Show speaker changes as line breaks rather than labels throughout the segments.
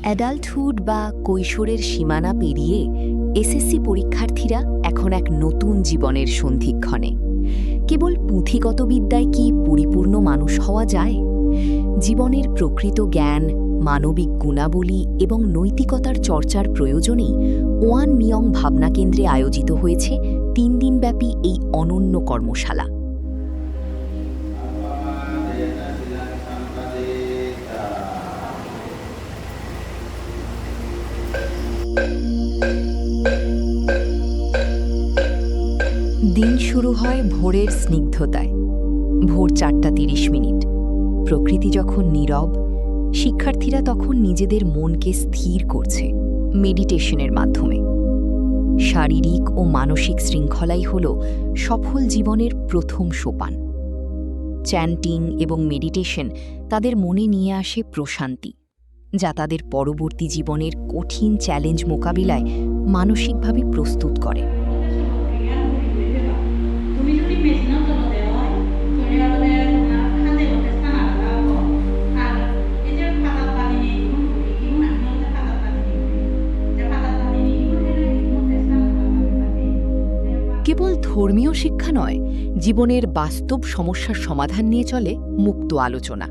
Adulthood বা কৈশোরের সীমানা পেরিয়ে এসএসসি পরীক্ষার্থীরা এখন এক নতুন জীবনের সন্ধিক্ষণে। কেবল পুঁথিগত বিদ্যায় কি পরিপূর্ণ মানুষ হওয়া যায়? জীবনের প্রকৃত জ্ঞান, মানবিক গুণাবলী এবং নৈতিকতার চর্চার প্রয়োজনেই ওয়ান মিয়ং ভাবনা কেন্দ্রে আয়োজিত হয়েছে ৩ দিনব্যাপী এই অনন্য কর্মশালা। দিন শুরু হয় ভোরের স্নিগ্ধতায়। ভোর ৪:৩০। প্রকৃতি যখন নীরব, শিক্ষার্থীরা তখন নিজেদের মনকে স্থির করছে মেডিটেশনের মাধ্যমে। শারীরিক ও মানসিক শৃঙ্খলাই হল সফল জীবনের প্রথম সোপান। চ্যান্টিং এবং মেডিটেশন তাদের মনে নিয়ে আসে প্রশান্তি, যা তাদের পরবর্তী জীবনের কঠিন চ্যালেঞ্জ মোকাবিলায় মানসিকভাবে প্রস্তুত করে। কেবল ধর্মীয় শিক্ষা নয়, জীবনের বাস্তব সমস্যার সমাধান নিয়ে চলে মুক্ত আলোচনা।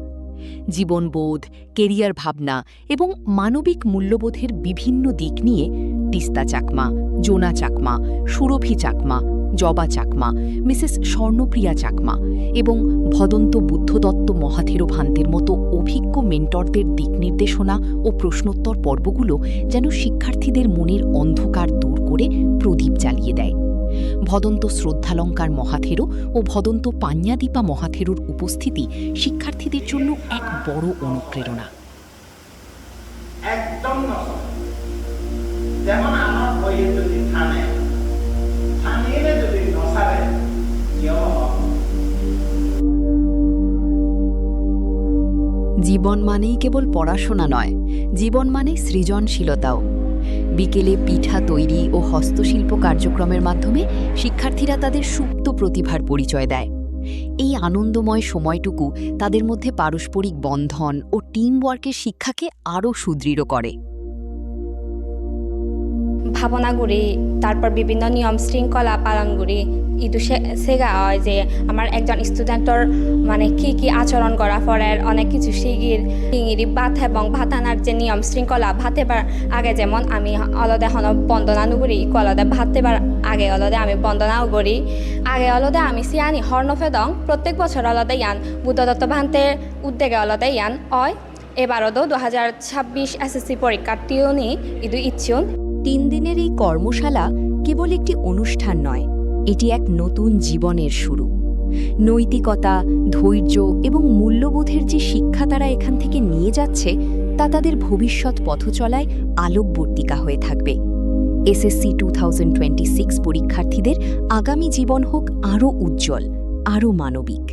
জীবনবোধ, কেরিয়ার ভাবনা এবং মানবিক মূল্যবোধের বিভিন্ন দিক নিয়ে তিস্তা চাকমা, জোনা চাকমা, সুরভি চাকমা, জবা চাকমা, মিসেস স্বর্ণপ্রিয়া চাকমা এবং ভদন্ত বুদ্ধদত্ত মহাথেরো ভান্তের মতো অভিজ্ঞ মেন্টরদের দিক নির্দেশনা ও প্রশ্নোত্তর পর্বগুলো যেন শিক্ষার্থীদের মনের অন্ধকার দূর করে প্রদীপ জ্বালিয়ে দেয়। ভদন্ত শ্রদ্ধালঙ্কার মহাথেরো ও ভদন্ত পাঞ্ঞাদীপা মহাথেরোর উপস্থিতি শিক্ষার্থীদের জন্য এক বড় অনুপ্রেরণা।
একদম যেমন আমার বইয়ে যদি থানে থানিয়ে যদি নসারে
জীবন মানেই কেবল পড়াশোনা নয়, জীবন মানে সৃজনশীলতাও। বিকেলে পিঠা তৈরি ও হস্তশিল্প কার্যক্রমের মাধ্যমে শিক্ষার্থীরা তাদের সুপ্ত প্রতিভার পরিচয় দেয়। এই আনন্দময় সময়টুকু তাদের মধ্যে পারস্পরিক বন্ধন ও টিম ওয়ার্কের শিক্ষাকে আরও সুদৃঢ় করে।
ভাবনা করি, তারপর বিভিন্ন নিয়ম শৃঙ্খলা পালন করি। ইদু শেখা হয় যে আমার একজন স্টুডেন্টর মানে কি আচরণ করা পরের অনেক কিছু শিখির ইংরি ভাত এবং ভাত আনার যে নিয়ম শৃঙ্খলা ভাত এবার আগে যেমন আমি অলদে হন বন্দনানো করি, অলদে ভাত এবার আগে অলদে আমি বন্দনাও করি। আগে অলদে আমি সিয়ানি হর্ণফেদং প্রত্যেক বছর অলদে ইয়ান বুদ্ধদত্ত ভান্তের উদ্যোগে অলদে ইয়ান হয়। এবারও 2026 এসএসসি পরীক্ষার্থীও নি ইদু ইচ্ছুন।
3 দিনের এই কর্মশালা কেবল একটি অনুষ্ঠান নয়, এটি এক নতুন জীবনের শুরু। নৈতিকতা, ধৈর্য এবং মূল্যবোধের যে শিক্ষা তারা এখান থেকে নিয়ে যাচ্ছে, তা তাদের ভবিষ্যৎ পথচলায় আলোকবর্তিকা হয়ে থাকবে। এসএসসি 2026 পরীক্ষার্থীদের আগামী জীবন হোক আরও উজ্জ্বল, আরও মানবিক।